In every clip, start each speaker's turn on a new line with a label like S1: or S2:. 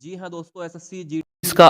S1: जी हाँ दोस्तों, SSC GD का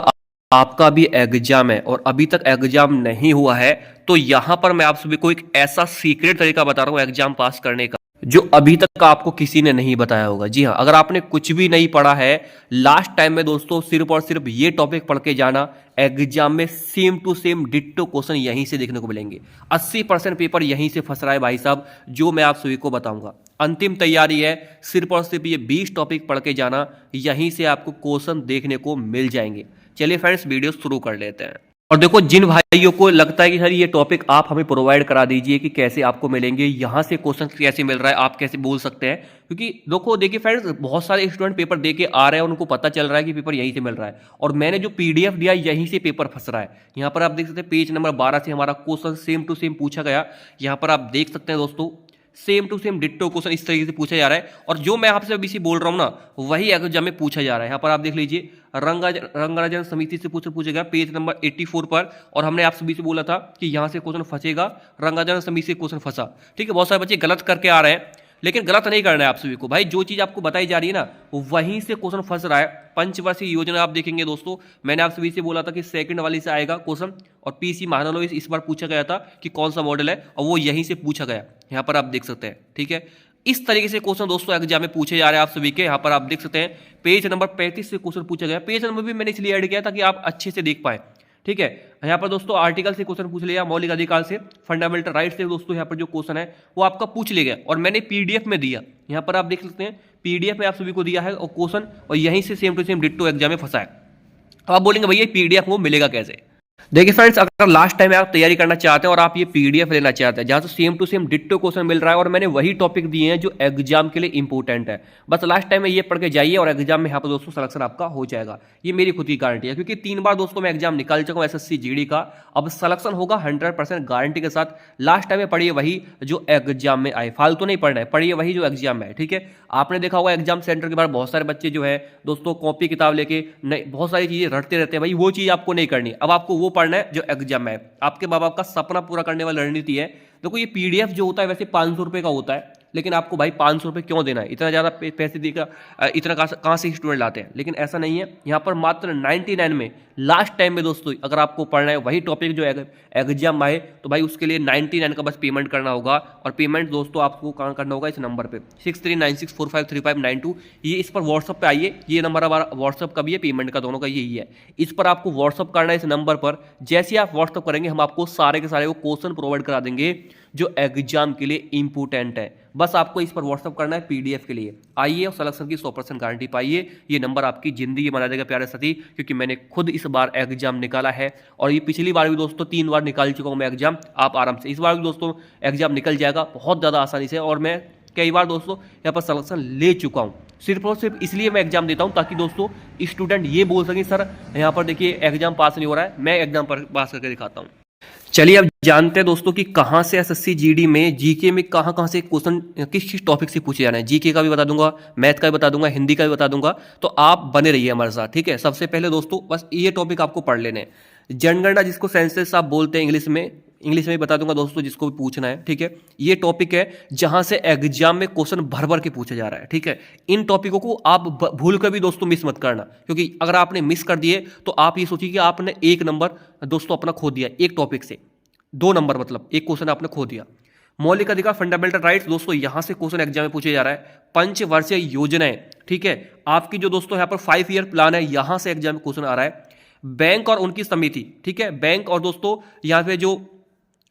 S1: आपका भी एग्जाम है और अभी तक एग्जाम नहीं हुआ है। तो यहां पर मैं आप सभी को एक ऐसा सीक्रेट तरीका बता रहा हूं एग्जाम पास करने का, जो अभी तक आपको किसी ने नहीं बताया होगा। जी हाँ, अगर आपने कुछ भी नहीं पढ़ा है लास्ट टाइम में दोस्तों, सिर्फ और सिर्फ ये टॉपिक पढ़ के जाना, एग्जाम में same to same ditto question यहीं से देखने को मिलेंगे। 80% पेपर यहीं से फंस रहा है भाई साहब, जो मैं आप सभी को बताऊंगा। अंतिम तैयारी है, सिर्फ और सिर्फ ये 20 टॉपिक पढ़ के जाना, यहीं से आपको क्वेश्चन देखने को मिल जाएंगे। चलिए फ्रेंड्स, वीडियो शुरू कर लेते हैं। और देखो, जिन भाइयों को लगता है कि सर ये टॉपिक आप हमें प्रोवाइड करा दीजिए कि कैसे आपको मिलेंगे, यहाँ से क्वेश्चन कैसे मिल रहा है, आप कैसे बोल सकते हैं, क्योंकि देखो देखिए फ्रेंड्स, बहुत सारे स्टूडेंट पेपर दे के आ रहे हैं और उनको पता चल रहा है कि पेपर यहीं से मिल रहा है, और मैंने जो पीडीएफ दिया यहीं से पेपर फंस रहा है। यहाँ पर आप देख सकते हैं पेज नंबर 12 से हमारा क्वेश्चन सेम टू सेम पूछा गया। यहाँ पर आप देख सकते हैं दोस्तों, same to same ditto question इस तरीके से पूछा जा रहा है, और जो मैं आपसे अभी से बोल रहा हूँ ना, वही एग्जाम में पूछा जा रहा है। यहाँ पर आप देख लीजिए, रंगाजन समिति से पूछा गया पेज नंबर 84 पर, और हमने आप सभी से बोला था कि यहाँ से क्वेश्चन फंसेगा, रंगाजन समिति से क्वेश्चन फंसा। ठीक है, बहुत सारे बच्चे गलत करके आ रहे हैं, लेकिन गलत नहीं करना है आप सभी को भाई। जो चीज आपको बताई जा रही है ना, वहीं से क्वेश्चन फंस रहा है। पंचवर्षीय योजना आप देखेंगे दोस्तों, मैंने आप सभी से बोला था कि सेकंड वाली से आएगा क्वेश्चन, और पीसी महाननोबिस इस बार पूछा गया था कि कौन सा मॉडल है, और वो यहीं से पूछा गया। यहाँ पर आप देख सकते हैं। ठीक है, इस तरीके से क्वेश्चन दोस्तों एग्जाम में पूछे जा रहे हैं आप सभी के। यहाँ पर आप देख सकते हैं पेज नंबर 35 से क्वेश्चन पूछा गया। पेज नंबर भी मैंने इसलिए ऐड किया ताकि आप अच्छे से देख पाए। ठीक है, यहाँ पर दोस्तों आर्टिकल से क्वेश्चन पूछ लिया, मौलिक अधिकार से, फंडामेंटल राइट से दोस्तों यहाँ पर जो क्वेश्चन है वो आपका पूछ लिया गया, और मैंने पीडीएफ में दिया। यहाँ पर आप देख सकते हैं पीडीएफ में आप सभी को दिया है और क्वेश्चन, और यहीं से same to same ditto exam में फंसा है। तो आप बोलेंगे भैया पीडीएफ वो मिलेगा कैसे? देखिए फ्रेंड्स, अगर लास्ट टाइम आप तैयारी करना चाहते हैं और आप ये पीडीएफ लेना चाहते हैं जहां से same to same ditto question मिल रहा है, और मैंने वही टॉपिक दिए हैं जो एग्जाम के लिए इंपॉर्टेंट है, बस लास्ट टाइम में ये पढ़ के जाइए और एग्जाम में यहाँ पर दोस्तों सिलेक्शन आपका हो जाएगा। ये मेरी खुद की गारंटी है, क्योंकि 3 बार दोस्तों मैं एग्जाम निकाल चुका हूँ एसएससी जीडी का। अब सिलेक्शन होगा 100% गारंटी के साथ। लास्ट टाइम में पढ़िए वही जो एग्जाम में आए, फालतू नहीं पढ़ना है, पढ़िए वही जो एग्जाम में है। ठीक है, आपने देखा होगा एग्जाम सेंटर के बाहर बहुत सारे बच्चे जो है दोस्तों कॉपी किताब लेके बहुत सारी चीजें रटते रहते हैं। भाई वो चीज आपको नहीं करनी, अब आपको वो पढ़ना है जो एग्जाम में है। आपके माँ बाप का सपना पूरा करने वाली रणनीति है। देखो, ये पीडीएफ जो होता है वैसे 500 रुपए का होता है, लेकिन आपको भाई 500 रुपए क्यों देना है? इतना ज्यादा पैसे देकर इतना कहाँ से स्टूडेंट लाते हैं? लेकिन ऐसा नहीं है, यहाँ पर मात्र 99 में लास्ट टाइम में दोस्तों अगर आपको पढ़ना है वही टॉपिक जो एग्जाम आए, तो भाई उसके लिए 99 का बस पेमेंट करना होगा। और पेमेंट दोस्तों आपको कहाँ करना होगा? इस नंबर पे 6396453592, ये इस पर व्हाट्सअप पे आइए। ये नंबर हमारा व्हाट्सअप का भी है, पेमेंट का दोनों का यही है। इस पर आपको व्हाट्सअप करना है इस नंबर पर। जैसे आप व्हाट्सअप करेंगे हम आपको सारे के सारे वो क्वेश्चन प्रोवाइड करा देंगे जो एग्जाम के लिए इंपॉर्टेंट है। बस आपको इस पर व्हाट्सअप करना है पीडीएफ के लिए। आइए और सिलेक्शन की 100% गारंटी पाइए। ये नंबर आपकी जिंदगी बना देगा प्यारे साथी, क्योंकि मैंने खुद इस बार एग्जाम निकाला है, और ये पिछली बार भी दोस्तों 3 बार निकाल चुका हूं मैं एग्जाम। आप आराम से इस बार भी दोस्तों एग्जाम निकल जाएगा बहुत ज़्यादा आसानी से, और मैं कई बार दोस्तों यहाँ पर सिलेक्शन ले चुका हूँ। सिर्फ और सिर्फ इसलिए मैं एग्जाम देता हूँ ताकि दोस्तों स्टूडेंट ये बोल सकें सर यहाँ पर देखिए एग्जाम पास नहीं हो रहा है, मैं एग्जाम पर पास करके दिखाता हूँ। चलिए अब जानते हैं दोस्तों कि कहां से एसएससी जीडी में जीके में कहां से क्वेश्चन किस किस टॉपिक से पूछे जाने हैं। जीके का भी बता दूंगा, मैथ का भी बता दूंगा, हिंदी का भी बता दूंगा, तो आप बने रहिए हमारे साथ। ठीक है, सबसे पहले दोस्तों बस ये टॉपिक आपको पढ़ लेने हैं। जनगणना जिसको सेंसस आप बोलते हैं इंग्लिश में बता दूंगा दोस्तों जिसको भी पूछना है। ठीक है, ये टॉपिक है जहां से एग्जाम में क्वेश्चन भर भर के पूछा जा रहा है। ठीक है, इन टॉपिकों को आप भूल कर भी दोस्तों मिस मत करना, क्योंकि अगर आपने मिस कर दिए तो आप ये सोचिए कि आपने 1 नंबर दोस्तों अपना खो दिया। एक टॉपिक से 2 नंबर, मतलब एक क्वेश्चन आपने खो दिया। मौलिक अधिकार फंडामेंटल राइट्स दोस्तों यहां से क्वेश्चन एग्जाम में पूछे जा रहा है। पंचवर्षीय योजनाएं, ठीक है, आपकी जो दोस्तों यहां पर 5 ईयर प्लान है, यहां से एग्जाम में क्वेश्चन आ रहा है। बैंक और उनकी समिति, ठीक है, बैंक और दोस्तों यहां पे जो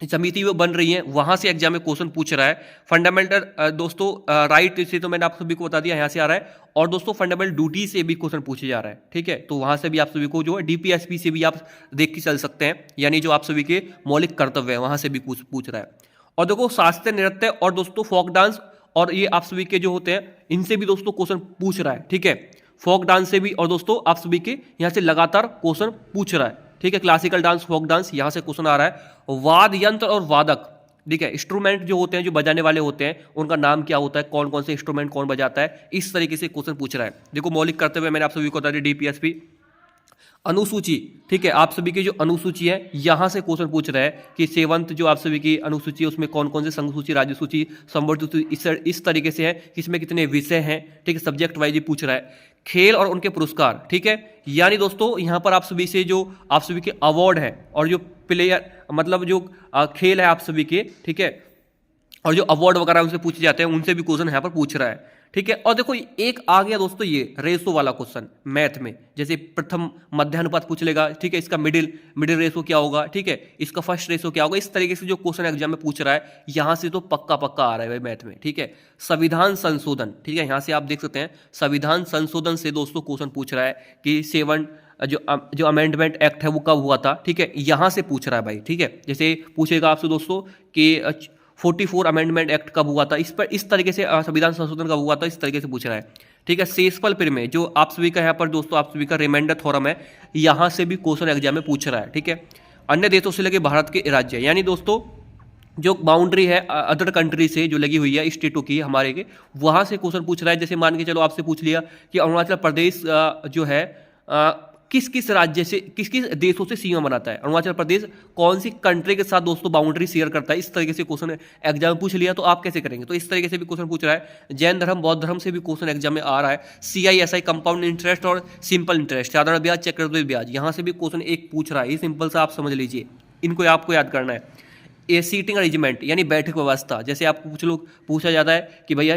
S1: समिति वो बन रही है वहां से एग्जाम में क्वेश्चन पूछ रहा है। फंडामेंटल दोस्तों राइट से तो मैंने आप सभी को बता दिया, यहां से आ रहा है। और दोस्तों फंडामेंटल ड्यूटी से भी क्वेश्चन पूछे जा रहा है। ठीक है, तो वहां से भी आप सभी को जो है डीपीएसपी से भी आप देख के चल सकते हैं, यानी जो आप सभी के मौलिक कर्तव्य है वहां से भी पूछ रहा है। और देखो शास्त्रीय नृत्य और दोस्तों फोक डांस और ये आप सभी के जो होते हैं इनसे भी दोस्तों क्वेश्चन पूछ रहा है। ठीक है, फोक डांस से भी, और दोस्तों आप सभी के यहाँ से लगातार क्वेश्चन पूछ रहा है। ठीक है, क्लासिकल डांस, फोक डांस, यहां से क्वेश्चन आ रहा है। वाद यंत्र और वादक, ठीक है, इंस्ट्रूमेंट जो होते हैं जो बजाने वाले होते हैं उनका नाम क्या होता है, कौन कौन से इंस्ट्रूमेंट कौन बजाता है, इस तरीके से क्वेश्चन पूछ रहा है। देखो मौलिक कर्तव्य मैंने आप सभी को बता दिया, डीपीएसपी। अनुसूची, ठीक है, आप सभी की जो अनुसूची है यहां से क्वेश्चन पूछ रहा है कि सेवंथ जो आप सभी की अनुसूची है उसमें कौन कौन से संघ सूची, राज्य सूची, संवर्ग सूची इस तरीके से है कि इसमें कितने विषय हैं, ठीक है, सब्जेक्ट वाइज पूछ रहा है। खेल और उनके पुरस्कार, ठीक है, यानी दोस्तों यहां पर आप सभी से जो आप सभी के अवार्ड है और जो प्लेयर मतलब जो खेल है आप सभी के, ठीक है, और जो अवार्ड वगैरह उनसे पूछे जाते हैं उनसे भी क्वेश्चन यहाँ पर पूछ रहा है, ठीक है। और देखो एक आ गया दोस्तों ये रेशो वाला क्वेश्चन मैथ में, जैसे प्रथम मध्यानुपात पूछ लेगा, ठीक है, इसका मिडिल रेशो क्या होगा, ठीक है, इसका फर्स्ट रेशो क्या होगा, इस तरीके से जो क्वेश्चन एग्जाम में पूछ रहा है यहां से तो पक्का पक्का आ रहा है भाई मैथ में, ठीक है। संविधान संशोधन, ठीक है, यहां से आप देख सकते हैं संविधान संशोधन से दोस्तों क्वेश्चन पूछ रहा है कि जो अमेंडमेंट एक्ट है वो कब हुआ था, ठीक है, यहां से पूछ रहा है भाई, ठीक है। जैसे पूछेगा आपसे दोस्तों कि 44 अमेंडमेंट एक्ट कब हुआ था, इस पर इस तरीके से संविधान संशोधन कब हुआ था, इस तरीके से पूछ रहा है, ठीक है। सेशफल प्रमेय जो आप सभी का यहाँ पर दोस्तों आप सभी का रिमाइंडर थ्योरम है, यहाँ से भी क्वेश्चन एग्जाम में पूछ रहा है, ठीक है। अन्य देशों से लगे भारत के राज्य, यानी दोस्तों जो बाउंड्री है अदर कंट्री से जो लगी हुई है स्टेटों की हमारे के, वहां से क्वेश्चन पूछ रहा है। जैसे मान के चलो आपसे पूछ लिया कि अरुणाचल प्रदेश जो है किस किस राज्य से किस किस देशों से सीमा बनाता है, अरुणाचल प्रदेश कौन सी कंट्री के साथ दोस्तों बाउंड्री शेयर करता है, इस तरीके से क्वेश्चन एग्जाम में पूछ लिया तो आप कैसे करेंगे। तो इस तरीके से भी क्वेश्चन पूछ रहा है। जैन धर्म बौद्ध धर्म से भी क्वेश्चन एग्जाम में आ रहा है। CISI कंपाउंड इंटरेस्ट और सिंपल इंटरेस्ट, साधारण ब्याज चक्रवृद्धि ब्याज, यहां से भी क्वेश्चन एक पूछ रहा है। ये सिंपल सा आप समझ लीजिए, इनको आपको याद करना है। ए सीटिंग अरेंजमेंट यानी बैठक व्यवस्था, जैसे आपको कुछ लोग पूछा जाता है कि भैया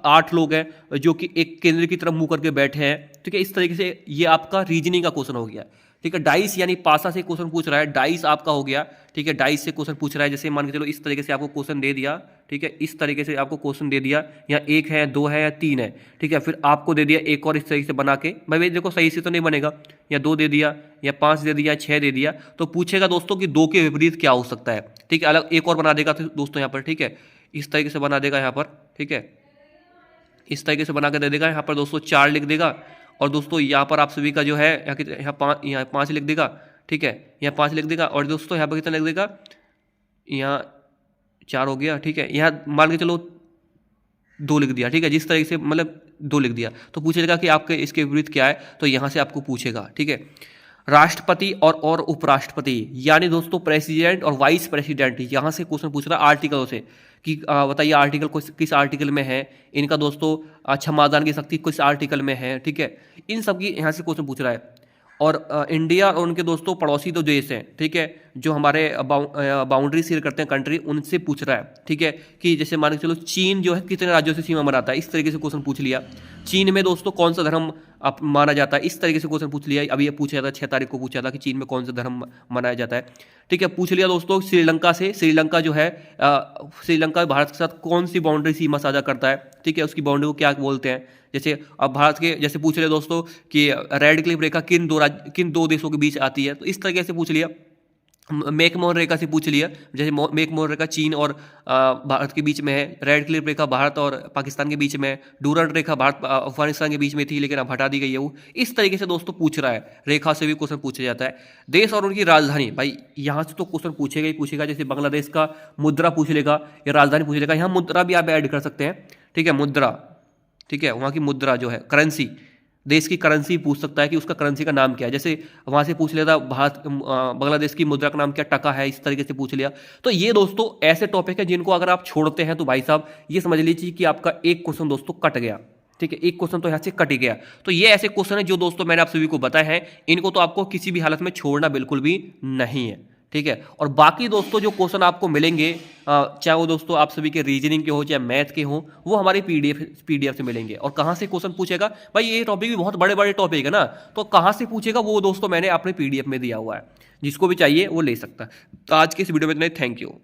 S1: 8 लोग हैं जो कि एक केंद्र की तरफ मुंह करके बैठे हैं, ठीक है, इस तरीके से ये आपका रीजनिंग का क्वेश्चन हो गया, ठीक है। डाइस यानी पासा से क्वेश्चन पूछ रहा है, डाइस आपका हो गया, ठीक है, डाइस से क्वेश्चन पूछ रहा है। जैसे मान के चलो इस तरीके से आपको क्वेश्चन दे दिया, ठीक है, इस तरीके से आपको क्वेश्चन दे दिया, या 1 है 2 है या 3 है, ठीक है, फिर आपको दे दिया एक और इस तरीके से बना के, भाई देखो सही से तो नहीं बनेगा, या 2 दे दिया या 5 दे दिया 6 दे दिया, तो पूछेगा दोस्तों कि 2 के विपरीत क्या हो सकता है, ठीक है, अलग एक और बना देगा दोस्तों यहाँ पर, ठीक है, इस तरीके से बना देगा यहाँ पर, ठीक है, इस तरीके से बना के दे देगा यहाँ पर दोस्तों 4 लिख देगा। और दोस्तों यहाँ पर आप सभी का जो है यहाँ 5 लिख देगा, ठीक है, यहाँ 5 लिख देगा। और दोस्तों यहाँ पर कितना लिख देगा, यहाँ 4 हो गया, ठीक है, यहाँ मान के चलो 2 लिख दिया, ठीक है, जिस तरीके से मतलब 2 लिख दिया तो पूछेगा कि आपके इसके विपरीत क्या है, तो यहाँ से आपको पूछेगा, ठीक है। राष्ट्रपति और उपराष्ट्रपति, यानी दोस्तों प्रेसिडेंट और वाइस प्रेसिडेंट, यहाँ से क्वेश्चन पूछ रहा है आर्टिकलों से कि बताइए आर्टिकल किस आर्टिकल में है, इनका दोस्तों क्षमादान की शक्ति किस आर्टिकल में है, ठीक है, इन सब की यहाँ से क्वेश्चन पूछ रहा है। और इंडिया और उनके दोस्तों पड़ोसी दो देश हैं, ठीक है, जो हमारे बाउंड्री शेयर करते हैं कंट्री, उनसे पूछ रहा है, ठीक है, कि जैसे मान के चलो चीन जो है कितने राज्यों से सीमा बनाता है, इस तरीके से क्वेश्चन पूछ लिया। चीन में दोस्तों कौन सा धर्म माना जाता है, इस तरीके से क्वेश्चन पूछ लिया। अभी ये पूछा था 6 तारीख को पूछा था कि चीन में कौन सा धर्म मनाया जाता है, ठीक है, पूछ लिया दोस्तों। श्रीलंका से, श्रीलंका जो है श्रीलंका भारत के साथ कौन सी बाउंड्री सीमा साझा करता है, ठीक है, उसकी बाउंड्री को क्या बोलते हैं। जैसे अब भारत के जैसे पूछ रहे दोस्तों कि रेड क्लिफ रेखा किन दो देशों के बीच आती है, तो इस तरीके से पूछ लिया। मैकमोहन रेखा से पूछ लिया, जैसे मैकमोहन रेखा चीन और भारत के बीच में है, रेड क्लिफ रेखा भारत और पाकिस्तान के बीच में है, डूरंड रेखा भारत अफगानिस्तान के बीच में थी लेकिन अब हटा दी गई है वो। इस तरीके से दोस्तों पूछ रहा है, रेखा से भी क्वेश्चन पूछा जाता है। देश और उनकी राजधानी, भाई यहाँ से तो क्वेश्चन पूछेगा ही पूछेगा। जैसे बांग्लादेश का मुद्रा पूछ लेगा या राजधानी पूछ लेगा, यहाँ मुद्रा भी आप ऐड कर सकते हैं, ठीक है, मुद्रा, ठीक है, वहाँ की मुद्रा जो है करेंसी, देश की करेंसी पूछ सकता है कि उसका करेंसी का नाम क्या है। जैसे वहाँ से पूछ लेता बांग्लादेश की मुद्रा का नाम क्या, टका है, इस तरीके से पूछ लिया। तो ये दोस्तों ऐसे टॉपिक है जिनको अगर आप छोड़ते हैं तो भाई साहब ये समझ लीजिए कि आपका एक क्वेश्चन दोस्तों कट गया, ठीक है, एक क्वेश्चन तो यहाँ से कट ही गया। तो ये ऐसे क्वेश्चन है जो दोस्तों मैंने आप सभी को बताए हैं, इनको तो आपको किसी भी हालत में छोड़ना बिल्कुल भी नहीं है, ठीक है। और बाकी दोस्तों जो क्वेश्चन आपको मिलेंगे, चाहे वो दोस्तों आप सभी के रीजनिंग के हो चाहे मैथ के हो, वो हमारे पीडीएफ से मिलेंगे। और कहाँ से क्वेश्चन पूछेगा, भाई ये टॉपिक भी बहुत बड़े बड़े टॉपिक है ना, तो कहाँ से पूछेगा वो दोस्तों मैंने अपने पीडीएफ में दिया हुआ है, जिसको भी चाहिए वो ले सकता है। तो आज के इस वीडियो में इतना ही, थैंक यू।